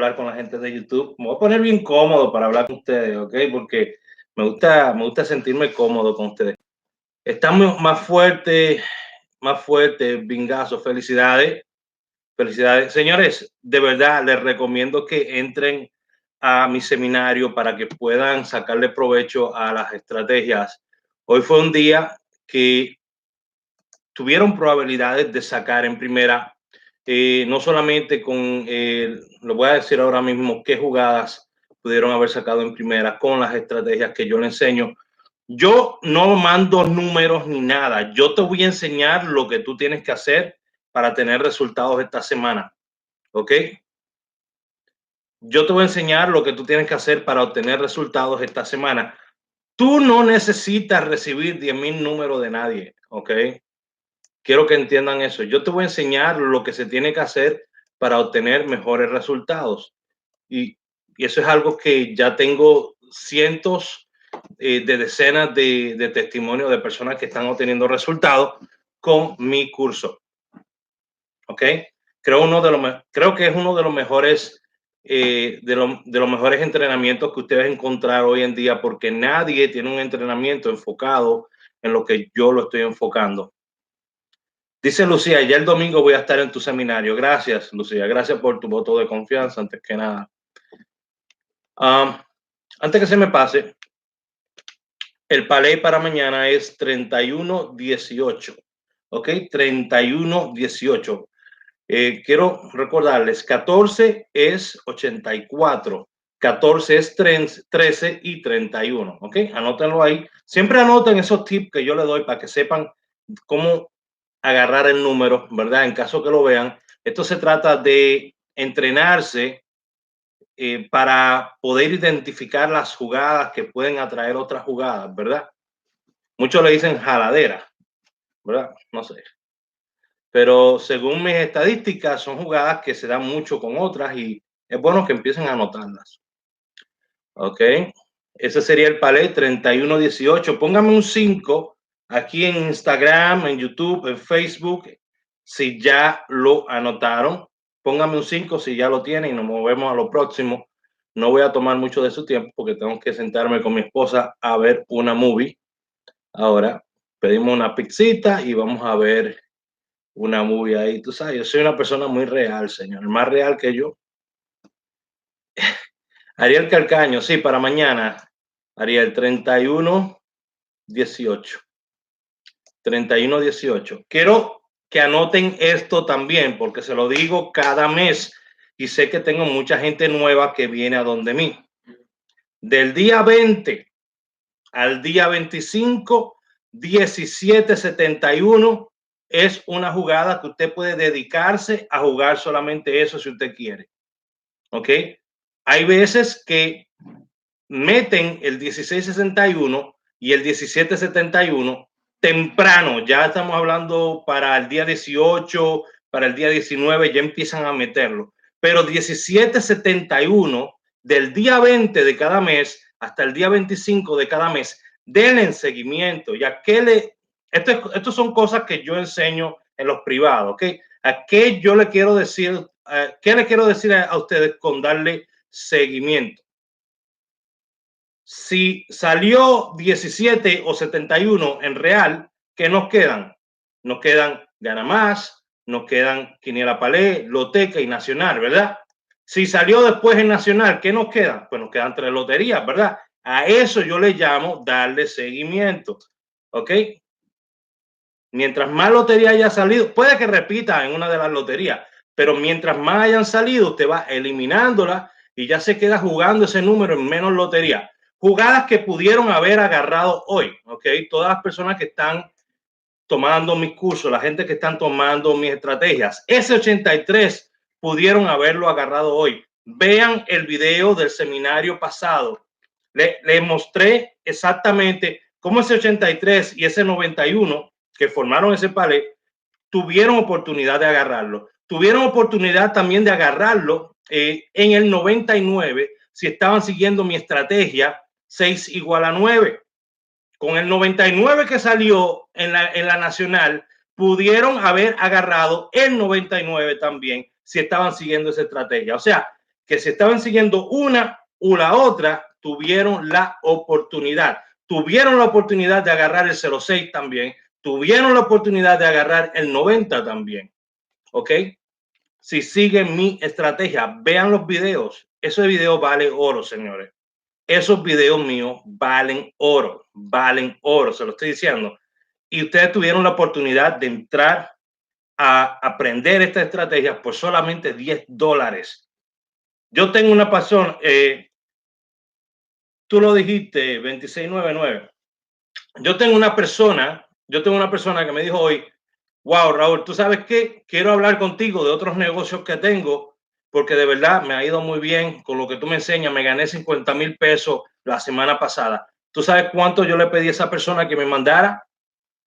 hablar con la gente de YouTube. Me voy a poner bien cómodo para hablar con ustedes, ¿ok? Porque me gusta sentirme cómodo con ustedes. Estamos más fuerte, Bingazo. Felicidades, felicidades. Señores, de verdad les recomiendo que entren a mi seminario para que puedan sacarle provecho a las estrategias. Hoy fue un día que tuvieron probabilidades de sacar en primera, no solamente con, lo voy a decir ahora mismo, qué jugadas pudieron haber sacado en primera con las estrategias que yo le enseño. Yo no mando números ni nada. Yo te voy a enseñar lo que tú tienes que hacer para tener resultados esta semana. ¿Ok? Yo te voy a enseñar lo que tú tienes que hacer para obtener resultados esta semana. Tú no necesitas recibir 10,000 números de nadie. ¿Ok? Quiero que entiendan eso. Yo te voy a enseñar lo que se tiene que hacer para obtener mejores resultados. Y eso es algo que ya tengo cientos de decenas de testimonios de personas que están obteniendo resultados con mi curso. ¿Ok? Creo que es uno de los mejores de los mejores entrenamientos que ustedes encontrar hoy en día, porque nadie tiene un entrenamiento enfocado en lo que yo lo estoy enfocando. Dice Lucía, ya el domingo voy a estar en tu seminario. Gracias, Lucía. Gracias por tu voto de confianza, antes que nada. Antes que se me pase, el parlay para mañana es 31-18. ¿Ok? 31-18. Quiero recordarles, 14 es 84. 14 es 13 y 31. ¿Ok? Anótenlo ahí. Siempre anoten esos tips que yo les doy para que sepan cómo agarrar el número, ¿verdad? En caso que lo vean. Esto se trata de entrenarse para poder identificar las jugadas que pueden atraer otras jugadas, ¿verdad? Muchos le dicen jaladera, ¿verdad? No sé. Pero según mis estadísticas, son jugadas que se dan mucho con otras y es bueno que empiecen a anotarlas. ¿Ok? Ese sería el parlay 31-18. Póngame un 5 aquí en Instagram, en YouTube, en Facebook, si ya lo anotaron. Póngame un 5 si ya lo tienen y nos movemos a lo próximo. No voy a tomar mucho de su tiempo porque tengo que sentarme con mi esposa a ver una movie. Ahora pedimos una pizzita y vamos a ver una movie ahí. Tú sabes, yo soy una persona muy real, señor, más real que yo. Ariel Calcaño, sí, para mañana. Ariel, 31-18. 31-18. Quiero que anoten esto también, porque se lo digo cada mes y sé que tengo mucha gente nueva que viene a donde mí. Del día 20 al día 25, 17-71 es una jugada que usted puede dedicarse a jugar solamente eso si usted quiere. ¿Ok? Hay veces que meten el 16-61 y el 17-71 temprano, ya estamos hablando para el día 18, para el día 19, ya empiezan a meterlo. Pero 17-71 del día 20 de cada mes hasta el día 25 de cada mes, denle en seguimiento. Ya que esto son cosas que yo enseño en los privados, ¿ok? ¿A qué yo le quiero decir? ¿Qué le quiero decir a ustedes con darle seguimiento? Si salió 17 o 71 en real, ¿qué nos quedan? Nos quedan Gana Más, nos quedan Quiniela Palé, Loteca y Nacional, ¿verdad? Si salió después en Nacional, ¿qué nos quedan? Pues nos quedan 3 loterías, ¿verdad? A eso yo le llamo darle seguimiento, ¿ok? Mientras más lotería haya salido, puede que repita en una de las loterías, pero mientras más hayan salido, usted va eliminándola y ya se queda jugando ese número en menos lotería. Jugadas que pudieron haber agarrado hoy, ¿ok? Todas las personas que están tomando mis cursos, la gente que están tomando mis estrategias, ese 83 pudieron haberlo agarrado hoy. Vean el video del seminario pasado. Le mostré exactamente cómo ese 83 y ese 91 que formaron ese palé tuvieron oportunidad de agarrarlo. Tuvieron oportunidad también de agarrarlo en el 99 si estaban siguiendo mi estrategia 6 igual a 9. Con el 99 que salió en la nacional, pudieron haber agarrado el 99 también si estaban siguiendo esa estrategia. O sea, que si estaban siguiendo una o la otra, tuvieron la oportunidad. Tuvieron la oportunidad de agarrar el 06 también. Tuvieron la oportunidad de agarrar el 90 también. ¿Ok? Si siguen mi estrategia, vean los videos. Ese video vale oro, señores. Esos videos míos valen oro, se lo estoy diciendo. Y ustedes tuvieron la oportunidad de entrar a aprender esta estrategia por solamente $10. Yo tengo una pasión, tú lo dijiste, 2699. Yo tengo una persona que me dijo hoy, wow, Raúl, ¿tú sabes qué? Quiero hablar contigo de otros negocios que tengo, porque de verdad me ha ido muy bien con lo que tú me enseñas. Me gané 50,000 pesos la semana pasada. ¿Tú sabes cuánto yo le pedí a esa persona que me mandara?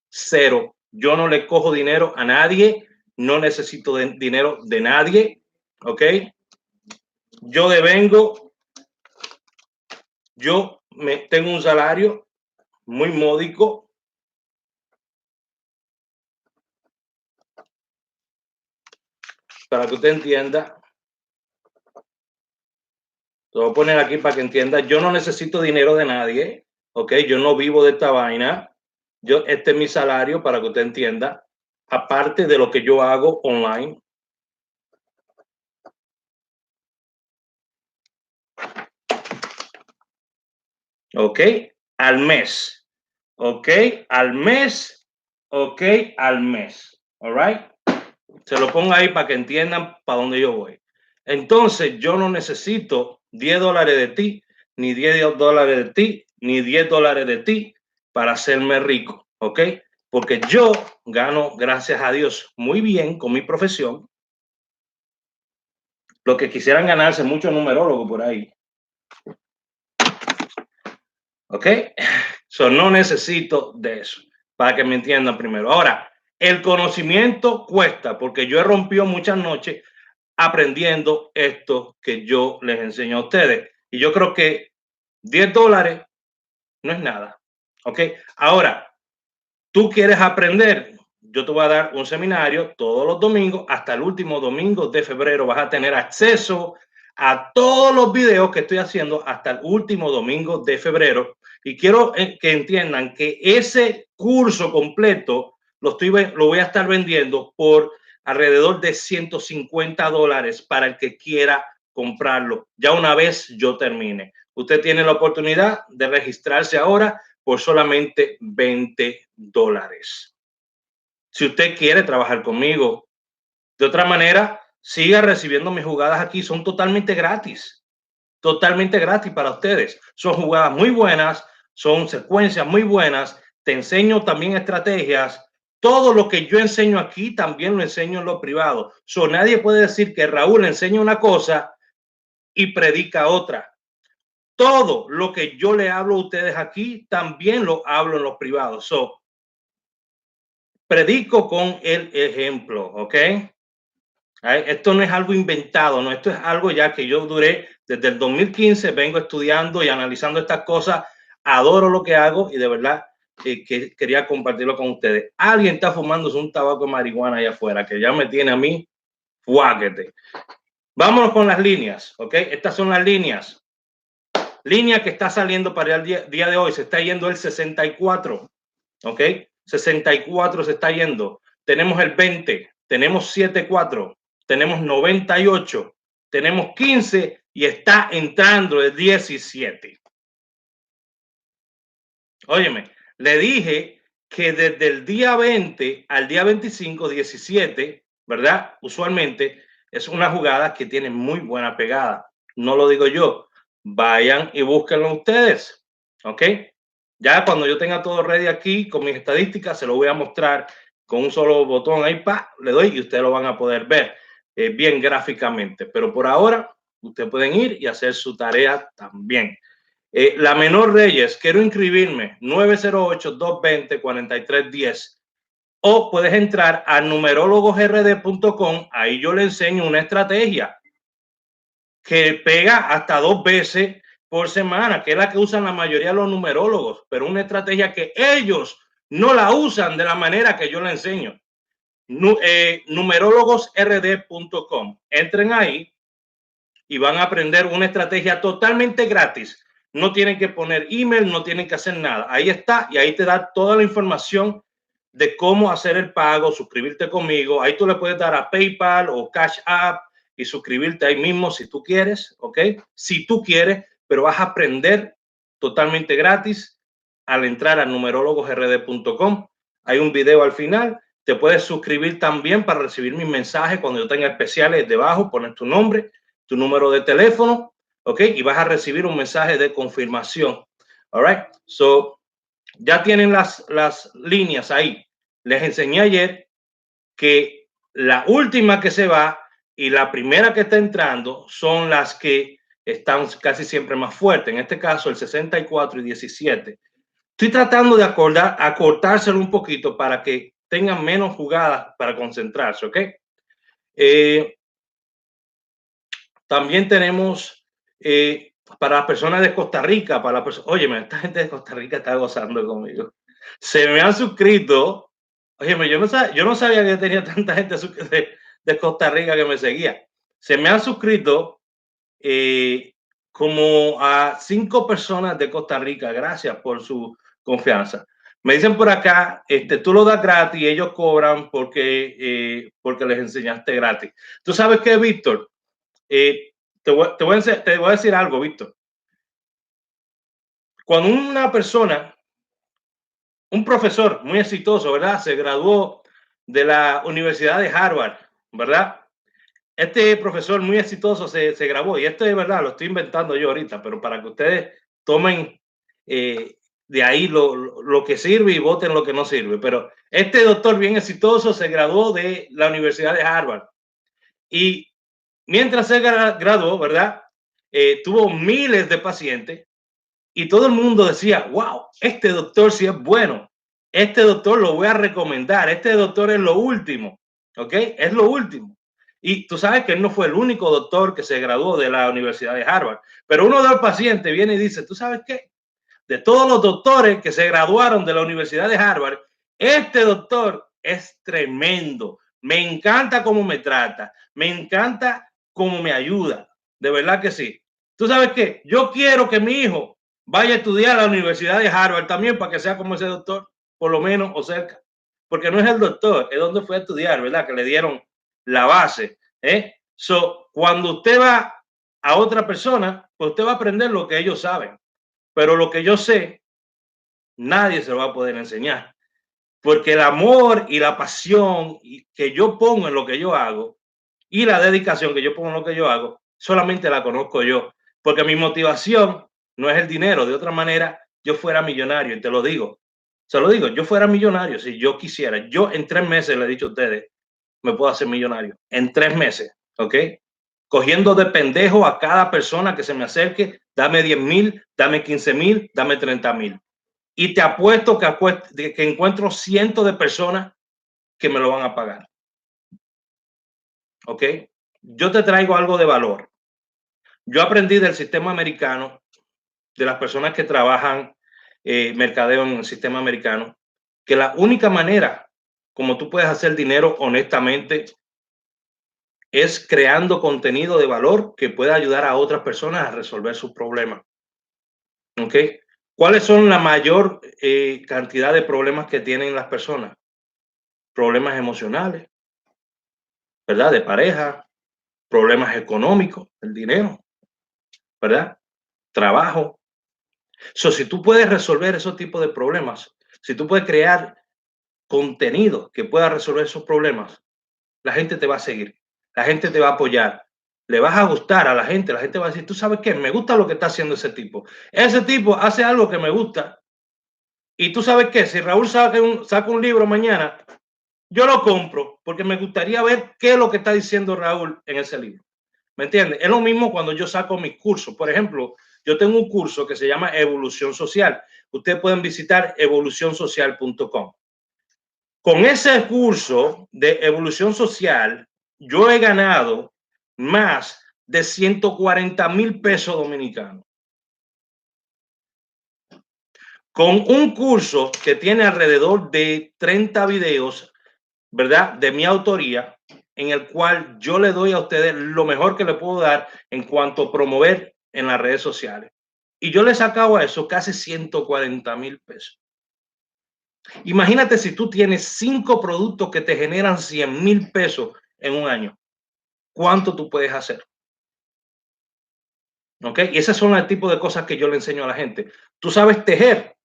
0. Yo no le cojo dinero a nadie, no necesito dinero de nadie, ¿ok? Yo devengo, tengo un salario muy módico. Para que usted entienda, lo voy a poner aquí para que entienda. Yo no necesito dinero de nadie, ¿ok? Yo no vivo de esta vaina. Este es mi salario para que usted entienda, aparte de lo que yo hago online. ¿Ok? Al mes. ¿Ok? Al mes. ¿Ok? Al mes. ¿All right? Se lo pongo ahí para que entiendan para dónde yo voy. Entonces, yo no necesito $10 de ti, ni $10 de ti, ni $10 de ti para hacerme rico, ¿ok? Porque yo gano, gracias a Dios, muy bien con mi profesión. Lo que quisieran ganarse muchos numerólogos por ahí. ¿Ok? So, no necesito de eso, para que me entiendan primero. Ahora, el conocimiento cuesta, porque yo he rompido muchas noches aprendiendo esto que yo les enseño a ustedes. Y yo creo que $10 no es nada. ¿Ok? Ahora, tú quieres aprender, yo te voy a dar un seminario todos los domingos, hasta el último domingo de febrero vas a tener acceso a todos los videos que estoy haciendo hasta el último domingo de febrero. Y quiero que entiendan que ese curso completo lo voy a estar vendiendo por alrededor de $150 para el que quiera comprarlo. Ya una vez yo termine. Usted tiene la oportunidad de registrarse ahora por solamente $20. Si usted quiere trabajar conmigo, de otra manera, siga recibiendo mis jugadas aquí. Son totalmente gratis para ustedes. Son jugadas muy buenas, son secuencias muy buenas. Te enseño también estrategias. Todo lo que yo enseño aquí también lo enseño en lo privado. Nadie puede decir que Raúl enseña una cosa y predica otra. Todo lo que yo le hablo a ustedes aquí también lo hablo en los privados. Predico con el ejemplo, ¿ok? Esto no es algo inventado, no, esto es algo ya que yo duré desde el 2015, vengo estudiando y analizando estas cosas, adoro lo que hago y de verdad que quería compartirlo con ustedes. Alguien está fumándose un tabaco de marihuana allá afuera que ya me tiene a mí, fuáquete. Vámonos con las líneas, ¿ok? Estas son las líneas. Línea que está saliendo para el día de hoy, se está yendo el 64, ¿ok? 64 se está yendo. Tenemos el 20, tenemos 74, tenemos 98, tenemos 15 y está entrando el 17. Óyeme, le dije que desde el día 20 al día 25, 17, ¿verdad? Usualmente es una jugada que tiene muy buena pegada. No lo digo yo. Vayan y búsquenlo ustedes, ¿ok? Ya cuando yo tenga todo ready aquí con mis estadísticas, se lo voy a mostrar con un solo botón ahí, le doy y ustedes lo van a poder ver bien gráficamente. Pero por ahora, ustedes pueden ir y hacer su tarea también. La Menor Reyes, quiero inscribirme, 908-220-4310. O puedes entrar a numerologosrd.com, ahí yo le enseño una estrategia que pega hasta 2 veces por semana, que es la que usan la mayoría de los numerólogos, pero una estrategia que ellos no la usan de la manera que yo la enseño. Numerologosrd.com. Entren ahí, y van a aprender una estrategia totalmente gratis. No tienen que poner email, no tienen que hacer nada. Ahí está y ahí te da toda la información de cómo hacer el pago, suscribirte conmigo. Ahí tú le puedes dar a PayPal o Cash App y suscribirte ahí mismo si tú quieres, ¿ok? Si tú quieres, pero vas a aprender totalmente gratis al entrar a numerologosrd.com. Hay un video al final. Te puedes suscribir también para recibir mis mensajes cuando yo tenga especiales debajo. Pones tu nombre, tu número de teléfono, ¿ok? Y vas a recibir un mensaje de confirmación. All right. So, ya tienen las líneas ahí. Les enseñé ayer que la última que se va y la primera que está entrando son las que están casi siempre más fuertes. En este caso, el 64 y 17. Estoy tratando de acortárselo un poquito para que tengan menos jugadas para concentrarse, ¿ok? También tenemos para las personas de Costa Rica, para la persona, óyeme, esta gente de Costa Rica está gozando conmigo. Se me han suscrito, óyeme, yo no sabía que tenía tanta gente de Costa Rica que me seguía. Se me han suscrito como a 5 personas de Costa Rica. Gracias por su confianza. Me dicen por acá, tú lo das gratis y ellos cobran porque les enseñaste gratis. ¿Tú sabes qué, Víctor? Te voy a decir algo, Víctor. Cuando una persona, un profesor muy exitoso, ¿verdad? Se graduó de la Universidad de Harvard, ¿verdad? Este profesor muy exitoso se graduó, y esto es verdad, lo estoy inventando yo ahorita, pero para que ustedes tomen de ahí lo que sirve y voten lo que no sirve. Pero este doctor bien exitoso se graduó de la Universidad de Harvard y mientras se graduó, ¿verdad? Tuvo miles de pacientes y todo el mundo decía, wow, este doctor sí es bueno, este doctor lo voy a recomendar, este doctor es lo último, ¿ok? Es lo último. Y tú sabes que él no fue el único doctor que se graduó de la Universidad de Harvard, pero uno de los pacientes viene y dice, ¿tú sabes qué? De todos los doctores que se graduaron de la Universidad de Harvard, este doctor es tremendo. Me encanta cómo me trata, me encanta cómo me ayuda. De verdad que sí. ¿Tú sabes qué? Yo quiero que mi hijo vaya a estudiar a la Universidad de Harvard también para que sea como ese doctor, por lo menos o cerca. Porque no es el doctor, es donde fue a estudiar, ¿verdad? Que le dieron la base. Cuando usted va a otra persona, pues usted va a aprender lo que ellos saben. Pero lo que yo sé, nadie se lo va a poder enseñar. Porque el amor y la pasión que yo pongo en lo que yo hago y la dedicación que yo pongo en lo que yo hago, solamente la conozco yo. Porque mi motivación no es el dinero. De otra manera, yo fuera millonario, y te lo digo. Se lo digo, yo fuera millonario si yo quisiera. Yo en 3 meses, le he dicho a ustedes, me puedo hacer millonario. En 3 meses, ¿ok? Cogiendo de pendejo a cada persona que se me acerque, dame 10,000, dame 15,000, dame 30,000. Y te apuesto que encuentro cientos de personas que me lo van a pagar. ¿Ok? Yo te traigo algo de valor. Yo aprendí del sistema americano, de las personas que trabajan mercadeo en el sistema americano, que la única manera como tú puedes hacer dinero honestamente es creando contenido de valor que pueda ayudar a otras personas a resolver sus problemas. ¿Ok? ¿Cuáles son la mayor cantidad de problemas que tienen las personas? Problemas emocionales, ¿verdad? De pareja, problemas económicos, el dinero, ¿verdad? Trabajo. Si tú puedes resolver esos tipos de problemas, si tú puedes crear contenido que pueda resolver esos problemas, la gente te va a seguir, la gente te va a apoyar, le vas a gustar a la gente va a decir, tú sabes qué, me gusta lo que está haciendo ese tipo hace algo que me gusta, y tú sabes qué, si Raúl saca un libro mañana, yo lo compro porque me gustaría ver qué es lo que está diciendo Raúl en ese libro. ¿Me entiendes? Es lo mismo cuando yo saco mis cursos. Por ejemplo, yo tengo un curso que se llama Evolución Social. Ustedes pueden visitar evolucionsocial.com. Con ese curso de Evolución Social, yo he ganado más de 140,000 pesos dominicanos. Con un curso que tiene alrededor de 30 videos, ¿verdad? De mi autoría, en el cual yo le doy a ustedes lo mejor que le puedo dar en cuanto a promover en las redes sociales. Y yo le he sacado a eso casi 140,000 pesos. Imagínate si tú tienes 5 productos que te generan 100,000 pesos en un año. ¿Cuánto tú puedes hacer? ¿Ok? Y esas son el tipo de cosas que yo le enseño a la gente. Tú sabes tejer,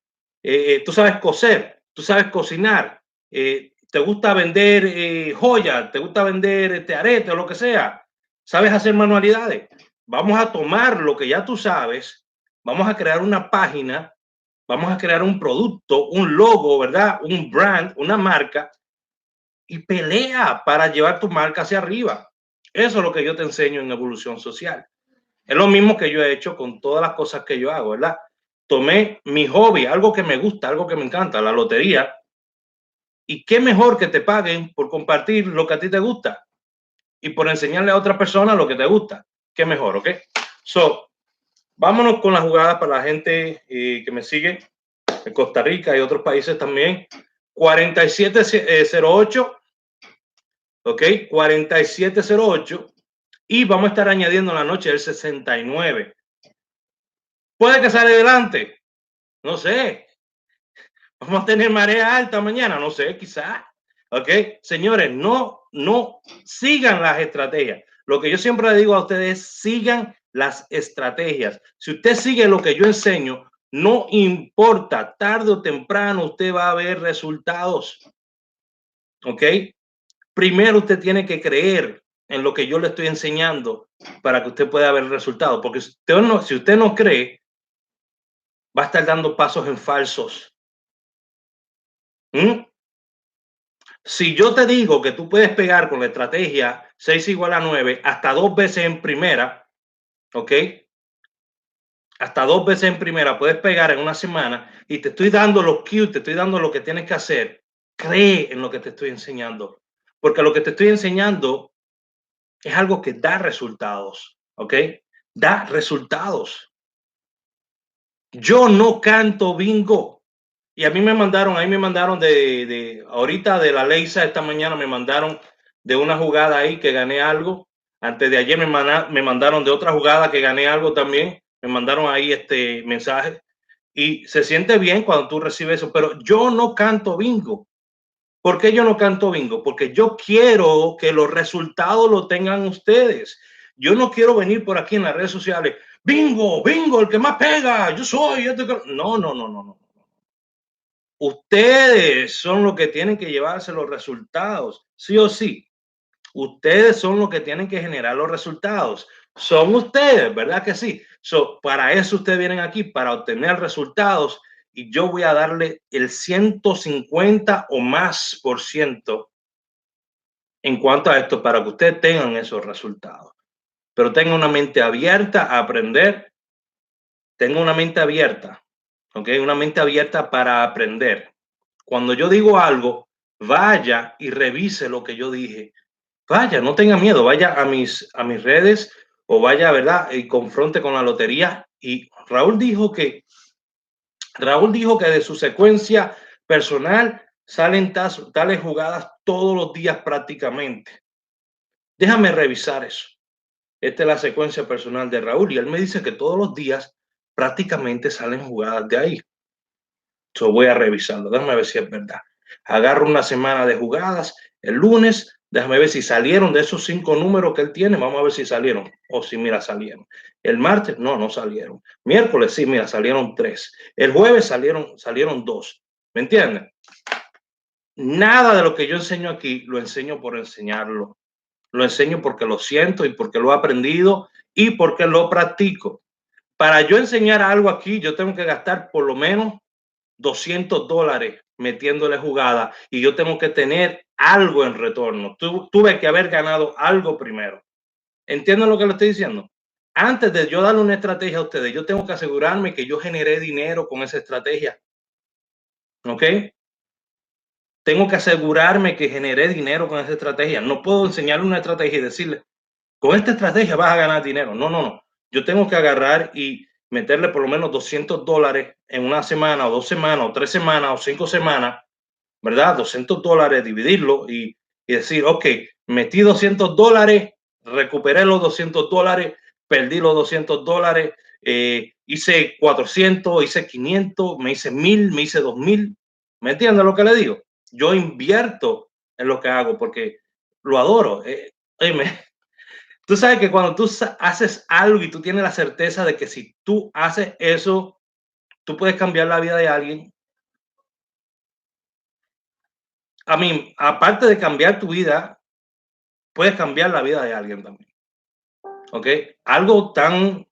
tú sabes coser, tú sabes cocinar, te gusta vender joyas, te gusta vender arete o lo que sea, sabes hacer manualidades. Vamos a tomar lo que ya tú sabes, vamos a crear una página, vamos a crear un producto, un logo, ¿verdad? Un brand, una marca y pelea para llevar tu marca hacia arriba. Eso es lo que yo te enseño en Evolución Social. Es lo mismo que yo he hecho con todas las cosas que yo hago, ¿verdad? Tomé mi hobby, algo que me gusta, algo que me encanta, la lotería, y qué mejor que te paguen por compartir lo que a ti te gusta y por enseñarle a otra persona lo que te gusta. Qué mejor, ¿ok? So, vámonos con las jugadas para la gente que me sigue en Costa Rica y otros países también. 4708, ¿ok? 4708. Y vamos a estar añadiendo en la noche el 69. Puede que sale adelante, no sé. Vamos a tener marea alta mañana, no sé, quizás. ¿Ok? Señores, no sigan las estrategias. Lo que yo siempre le digo a ustedes es sigan las estrategias. Si usted sigue lo que yo enseño, no importa, tarde o temprano usted va a ver resultados. ¿Ok? Primero usted tiene que creer en lo que yo le estoy enseñando para que usted pueda ver resultados. Porque si usted no cree, va a estar dando pasos en falsos. ¿Mm? Si yo te digo que tú puedes pegar con la estrategia 6 igual a 9 hasta 2 veces en primera, ¿ok? Hasta 2 veces en primera puedes pegar en una semana y te estoy dando los cues, te estoy dando lo que tienes que hacer. Cree en lo que te estoy enseñando, porque lo que te estoy enseñando es algo que da resultados, ¿ok? Da resultados. Yo no canto bingo. Y a mí me mandaron, ahí me mandaron ahorita de la Leisa, esta mañana me mandaron de una jugada ahí que gané algo. Antes de ayer me mandaron de otra jugada que gané algo también. Me mandaron ahí este mensaje. Y se siente bien cuando tú recibes eso, pero yo no canto bingo. ¿Por qué yo no canto bingo? Porque yo quiero que los resultados lo tengan ustedes. Yo no quiero venir por aquí en las redes sociales. Bingo, bingo, el que más pega. Yo soy. No, no, no, no, no. Ustedes son los que tienen que llevarse los resultados, sí o sí. Ustedes son los que tienen que generar los resultados. Son ustedes, ¿verdad que sí? Para eso ustedes vienen aquí, para obtener resultados. Y yo voy a darle el 150 o más por ciento en cuanto a esto para que ustedes tengan esos resultados. Pero tengan una mente abierta a aprender. Tengan una mente abierta, ¿ok? Una mente abierta para aprender. Cuando yo digo algo, vaya y revise lo que yo dije. Vaya, no tenga miedo, vaya a mis redes o vaya, ¿verdad? Y confronte con la lotería. Y Raúl dijo que de su secuencia personal salen tales jugadas todos los días prácticamente. Déjame revisar eso. Esta es la secuencia personal de Raúl y él me dice que todos los días prácticamente salen jugadas de ahí. Yo voy a revisarlo, déjame ver si es verdad. Agarro una semana de jugadas, el lunes, déjame ver si salieron de esos 5 números que él tiene, vamos a ver si salieron, o si mira, salieron. El martes, no salieron. Miércoles, sí, mira, salieron 3. El jueves salieron 2. ¿Me entienden? Nada de lo que yo enseño aquí lo enseño por enseñarlo. Lo enseño porque lo siento y porque lo he aprendido y porque lo practico. Para yo enseñar algo aquí, yo tengo que gastar por lo menos $200 metiéndole jugada y yo tengo que tener algo en retorno. Tuve que haber ganado algo primero. ¿Entienden lo que le estoy diciendo? Antes de yo darle una estrategia a ustedes, yo tengo que asegurarme que yo generé dinero con esa estrategia. ¿Ok? Tengo que asegurarme que generé dinero con esa estrategia. No puedo enseñarle una estrategia y decirle, con esta estrategia vas a ganar dinero. No, no, no. Yo tengo que agarrar y meterle por lo menos $200 en una semana o 2 semanas o 3 semanas o 5 semanas, ¿verdad? $200, dividirlo y y decir, ok, metí $200, recuperé los $200, perdí los $200, hice 400, hice 500, me hice 1000, me hice 2000. ¿Me entiendes lo que le digo? Yo invierto en lo que hago porque lo adoro. Tú sabes que cuando tú haces algo y tú tienes la certeza de que si tú haces eso, tú puedes cambiar la vida de alguien. A mí, aparte de cambiar tu vida, puedes cambiar la vida de alguien también. ¿Ok? Algo tan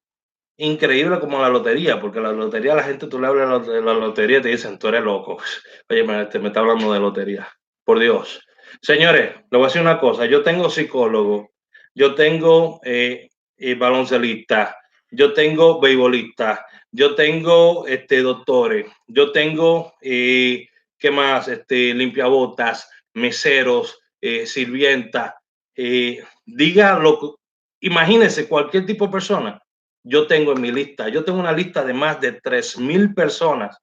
increíble como la lotería, porque la lotería, la gente, tú le hablas de la lotería y te dicen, tú eres loco. Oye, me está hablando de lotería. Por Dios. Señores, le voy a decir una cosa. Yo tengo psicólogo, yo tengo baloncelista, yo tengo beisbolista, yo tengo doctores, yo tengo, ¿qué más? Limpiabotas, meseros, sirvientas. Diga lo que, imagínese cualquier tipo de persona yo tengo en mi lista. Yo tengo una lista de más de 3000 personas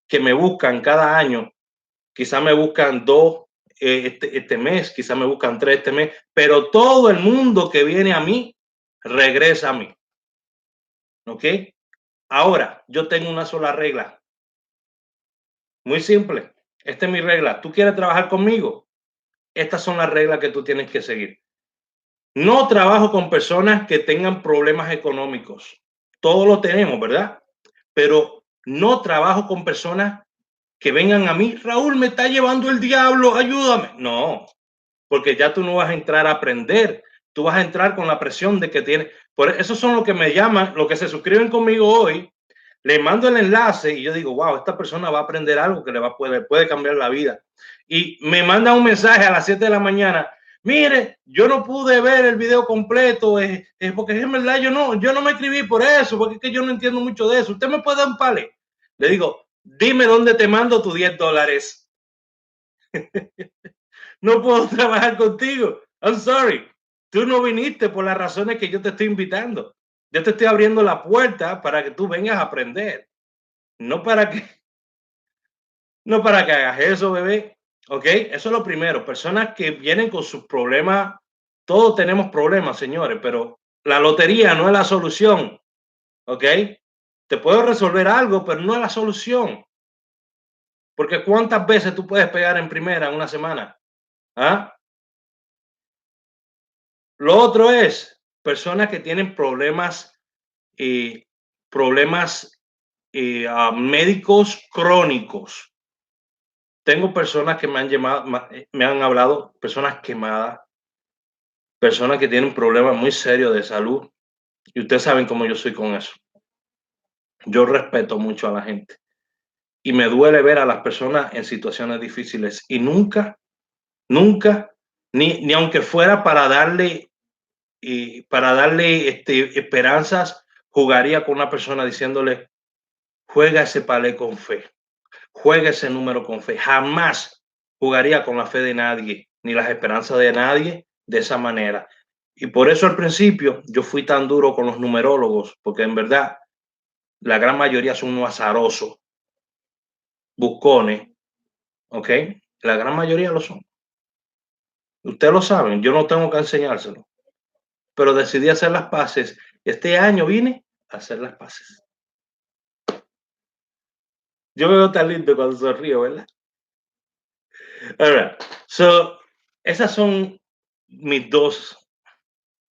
que me buscan cada año. Quizá me buscan 2 este mes, quizá me buscan 3 este mes, pero todo el mundo que viene a mí regresa a mí. ¿Ok? Ahora, yo tengo una sola regla. Muy simple. Esta es mi regla. ¿Tú quieres trabajar conmigo? Estas son las reglas que tú tienes que seguir. No trabajo con personas que tengan problemas económicos. Todos lo tenemos, ¿verdad? Pero no trabajo con personas que vengan a mí, Raúl, me está llevando el diablo, ayúdame. No, porque ya tú no vas a entrar a aprender, tú vas a entrar con la presión de que tienes. Por eso son los que me llaman, los que se suscriben conmigo hoy, le mando el enlace y yo digo, wow, esta persona va a aprender algo que le puede cambiar la vida. Y me manda un mensaje a las 7 de la mañana. Mire, yo no pude ver el video completo, porque en verdad yo no me escribí por eso, porque es que yo no entiendo mucho de eso. ¿Usted me puede dar un pale? Le digo, dime dónde te mando tus $10. No puedo trabajar contigo. I'm sorry. Tú no viniste por las razones que yo te estoy invitando. Yo te estoy abriendo la puerta para que tú vengas a aprender. No para que, no para que hagas eso, bebé. ¿Ok? Eso es lo primero. Personas que vienen con sus problemas. Todos tenemos problemas, señores, pero la lotería no es la solución. ¿Ok? Te puedo resolver algo, pero no es la solución. Porque ¿cuántas veces tú puedes pegar en primera en una semana? ¿Ah? Lo otro es personas que tienen problemas, eh, problemas médicos crónicos. Tengo personas que me han llamado, me han hablado, personas quemadas, personas que tienen problemas muy serios de salud. Y ustedes saben cómo yo soy con eso. Yo respeto mucho a la gente. Y me duele ver a las personas en situaciones difíciles. Y nunca, nunca, ni aunque fuera para darle esperanzas, jugaría con una persona diciéndole, juega ese palé con fe, juega ese número con fe. Jamás jugaría con la fe de nadie, ni las esperanzas de nadie de esa manera. Y por eso al principio yo fui tan duro con los numerólogos, porque en verdad la gran mayoría son unos azarosos, buscones, ¿ok? La gran mayoría lo son. Ustedes lo saben, yo no tengo que enseñárselo, pero decidí hacer las paces. Este año vine a hacer las paces. Yo me veo tan lindo cuando sonrío, ¿verdad? All right. So, esas son mis dos,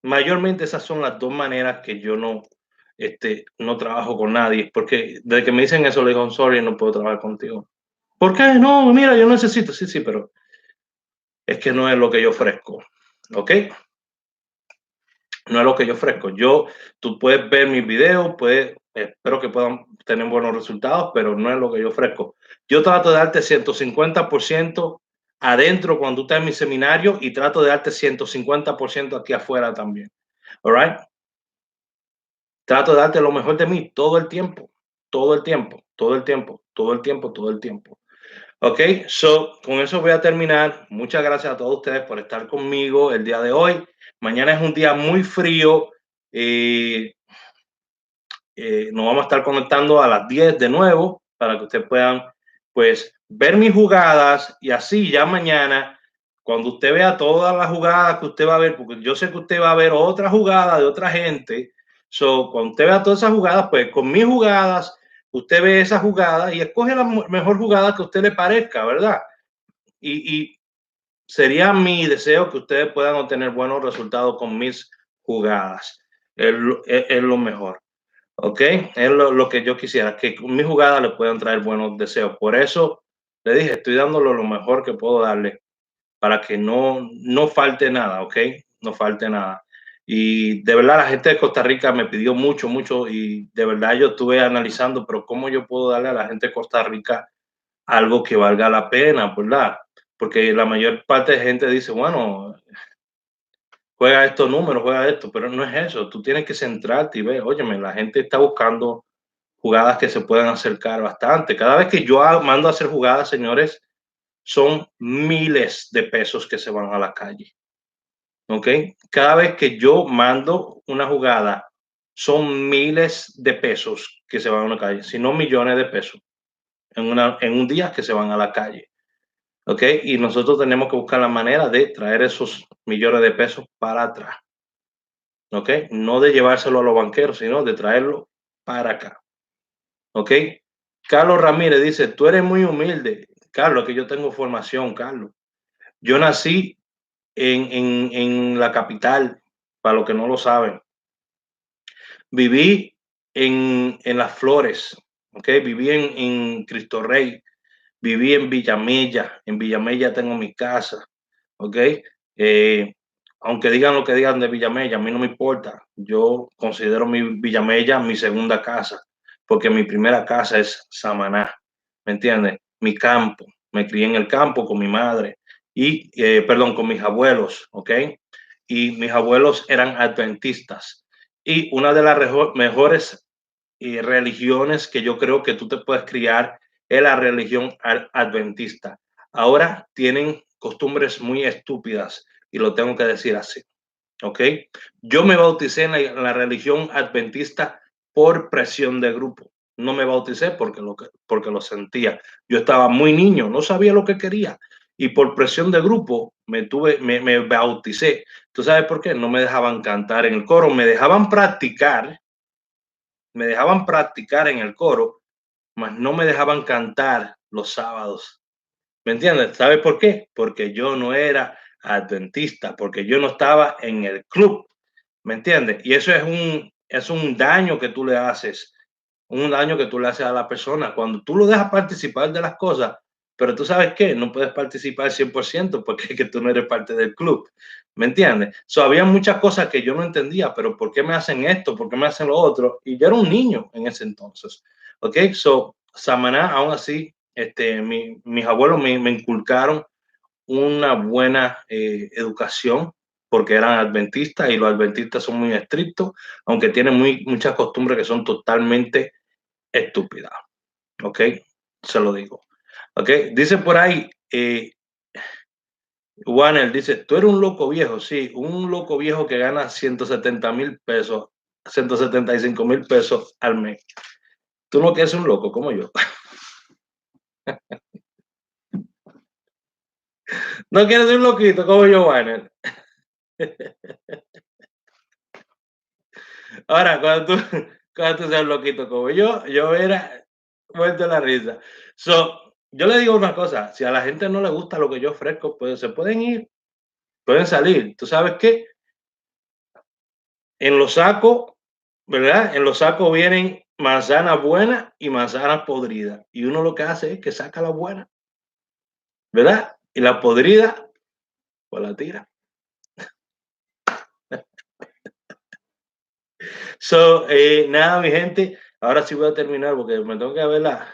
mayormente esas son las dos maneras que yo no trabajo con nadie, porque desde que me dicen eso le digo, sorry, no puedo trabajar contigo. ¿Por qué? No, mira, yo necesito, sí, pero es que no es lo que yo ofrezco, ¿ok? No es lo que yo ofrezco. Tú puedes ver mis videos, espero que puedan tener buenos resultados, pero no es lo que yo ofrezco. Yo trato de darte 150% adentro cuando tú estás en mi seminario y trato de darte 150% aquí afuera también. All right? Trato de darte lo mejor de mí todo el tiempo, todo el tiempo, todo el tiempo, todo el tiempo, todo el tiempo. Ok, con eso voy a terminar. Muchas gracias a todos ustedes por estar conmigo el día de hoy. Mañana es un día muy frío. Nos vamos a estar conectando a las 10 de nuevo para que ustedes puedan pues ver mis jugadas y así ya mañana cuando usted vea todas las jugadas que usted va a ver, porque yo sé que usted va a ver otra jugada de otra gente, cuando usted vea todas esas jugadas, pues con mis jugadas, usted ve esa jugada y escoge la mejor jugada que a usted le parezca, ¿verdad? Y sería mi deseo que ustedes puedan obtener buenos resultados con mis jugadas. Es lo mejor. ¿Ok? Es lo que yo quisiera, que con mi jugada le puedan traer buenos deseos. Por eso le dije, estoy dándole lo mejor que puedo darle para que no falte nada, ¿ok? No falte nada. Y de verdad la gente de Costa Rica me pidió mucho, mucho y de verdad yo estuve analizando, pero ¿cómo yo puedo darle a la gente de Costa Rica algo que valga la pena, verdad? Porque la mayor parte de gente dice, bueno, juega estos números, juega esto, pero no es eso. Tú tienes que centrarte y ver, óyeme, la gente está buscando jugadas que se puedan acercar bastante. Cada vez que yo mando a hacer jugadas, señores, son miles de pesos que se van a la calle. ¿Ok? Cada vez que yo mando una jugada, son miles de pesos que se van a la calle, si no millones de pesos en un día que se van a la calle. ¿Ok? Y nosotros tenemos que buscar la manera de traer esos millones de pesos para atrás. ¿Ok? No de llevárselo a los banqueros, sino de traerlo para acá. ¿Ok? Carlos Ramírez dice, tú eres muy humilde. Carlos, que yo tengo formación, Carlos. Yo nací en la capital, para los que no lo saben. Viví en Las Flores, ¿ok? Viví en Cristo Rey, viví en Villamella. En Villamella tengo mi casa, ¿ok? Eh, aunque digan lo que digan de Villamella, a mí no me importa. Yo considero mi Villamella mi segunda casa, porque mi primera casa es Samaná, ¿me entiendes? Mi campo. Me crié en el campo con mi madre y, perdón, con mis abuelos, ¿ok? Y mis abuelos eran adventistas. Y una de las mejores religiones que yo creo que tú te puedes criar es la religión adventista. Ahora tienen costumbres muy estúpidas y lo tengo que decir así. ¿Ok? Yo me bauticé en la religión adventista por presión de grupo. No me bauticé porque lo sentía. Yo estaba muy niño, no sabía lo que quería. Y por presión de grupo me bauticé. ¿Tú sabes por qué? No me dejaban cantar en el coro, me dejaban practicar en el coro, mas no me dejaban cantar los sábados. ¿Me entiendes? ¿Sabes por qué? Porque yo no era adventista, porque yo no estaba en el club. ¿Me entiendes? Y eso es un daño que tú le haces, un daño que tú le haces a la persona. Cuando tú lo dejas participar de las cosas, pero tú sabes que no puedes participar 100% porque es que tú no eres parte del club. ¿Me entiendes? Había muchas cosas que yo no entendía, pero ¿por qué me hacen esto? ¿Por qué me hacen lo otro? Y yo era un niño en ese entonces. ¿Ok? Samaná, aún así, mis abuelos me inculcaron una buena educación porque eran adventistas y los adventistas son muy estrictos, aunque tienen muchas costumbres que son totalmente estúpidas. ¿Ok? Se lo digo. ¿Ok? Dice por ahí, Warner dice, tú eres un loco viejo, sí, un loco viejo que gana 170,000 pesos, 175,000 pesos al mes. Tú no quieres un loco como yo. No quieres un loquito como yo, Warner. Ahora, cuando tú seas loquito como yo era muerto de la risa. Yo le digo una cosa, si a la gente no le gusta lo que yo ofrezco, pues se pueden ir, pueden salir. ¿Tú sabes qué? En los sacos, ¿verdad? En los sacos vienen manzanas buenas y manzanas podridas. Y uno lo que hace es que saca la buena, ¿verdad? Y la podrida, pues la tira. Nada, mi gente, ahora sí voy a terminar porque me tengo que ver la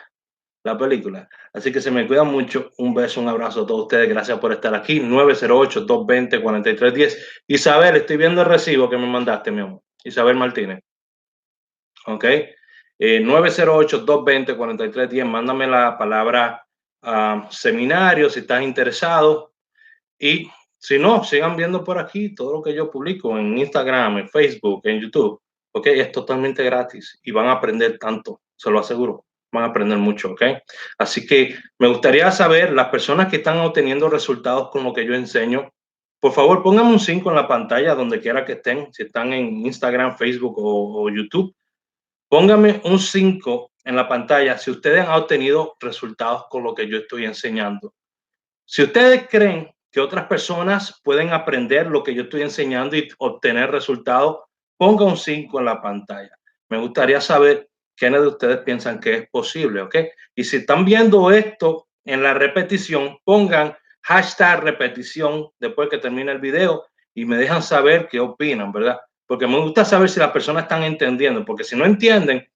película. Así que se me cuidan mucho. Un beso, un abrazo a todos ustedes. Gracias por estar aquí. 908-220-4310. Isabel, estoy viendo el recibo que me mandaste, mi amor. Isabel Martínez. Ok. 908-220-4310. Mándame la palabra seminario si estás interesado. Y si no, sigan viendo por aquí todo lo que yo publico en Instagram, en Facebook, en YouTube. Ok. Es totalmente gratis y van a aprender tanto. Se lo aseguro. van a aprender mucho, ¿ok? Así que me gustaría saber, las personas que están obteniendo resultados con lo que yo enseño, por favor, pónganme un 5 en la pantalla donde quiera que estén, si están en Instagram, Facebook o YouTube. Pónganme un 5 en la pantalla si ustedes han obtenido resultados con lo que yo estoy enseñando. Si ustedes creen que otras personas pueden aprender lo que yo estoy enseñando y obtener resultados, ponga un 5 en la pantalla. Me gustaría saber quiénes de ustedes piensan que es posible, ¿ok? Y si están viendo esto en la repetición, pongan hashtag repetición después que termine el video y me dejan saber qué opinan, ¿verdad? Porque me gusta saber si las personas están entendiendo, porque si no entienden,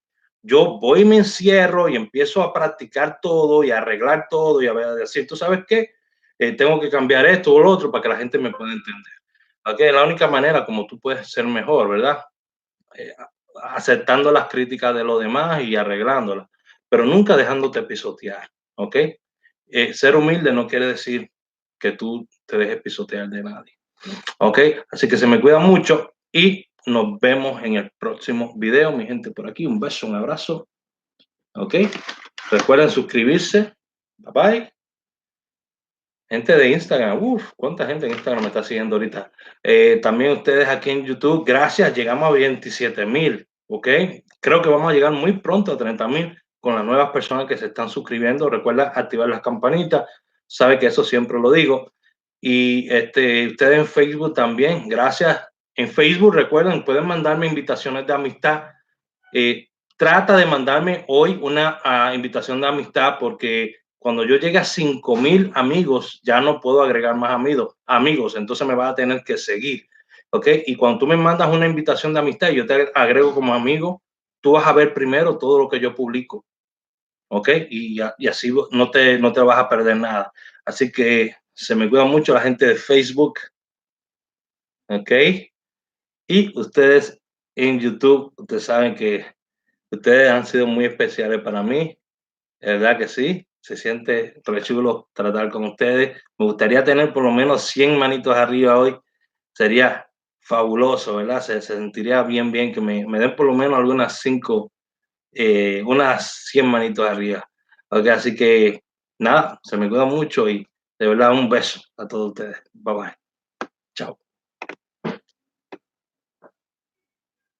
yo voy y me encierro y empiezo a practicar todo y a arreglar todo y a decir, ¿tú sabes qué? Tengo que cambiar esto o lo otro para que la gente me pueda entender. Okay, es la única manera como tú puedes ser mejor, ¿verdad? Eh, aceptando las críticas de los demás y arreglándolas, pero nunca dejándote pisotear, ¿ok? Ser humilde no quiere decir que tú te dejes pisotear de nadie, ¿ok? Así que se me cuida mucho y nos vemos en el próximo video, mi gente por aquí. Un beso, un abrazo, ¿ok? Recuerden suscribirse. Bye bye. Gente de Instagram, uff, cuánta gente en Instagram me está siguiendo ahorita. También ustedes aquí en YouTube, gracias, llegamos a 27,000, ¿ok? Creo que vamos a llegar muy pronto a 30,000 con las nuevas personas que se están suscribiendo. Recuerda activar las campanitas, sabe que eso siempre lo digo. Y ustedes en Facebook también, gracias. En Facebook, recuerden, pueden mandarme invitaciones de amistad. Eh, Trata de mandarme hoy una invitación de amistad porque cuando yo llegue a 5,000 amigos, ya no puedo agregar más amigos, entonces me vas a tener que seguir, ¿ok? Y cuando tú me mandas una invitación de amistad y yo te agrego como amigo, tú vas a ver primero todo lo que yo publico, ¿ok? Y así no te vas a perder nada. Así que se me cuida mucho la gente de Facebook, ¿ok? Y ustedes en YouTube, ustedes saben que ustedes han sido muy especiales para mí. De verdad que sí, se siente re chulo tratar con ustedes. Me gustaría tener por lo menos 100 manitos arriba hoy. Sería fabuloso, ¿verdad? Se sentiría bien, bien que me den por lo menos algunas 5, unas 100 manitos arriba. Ok, así que nada, se me cuida mucho y de verdad un beso a todos ustedes. Bye bye.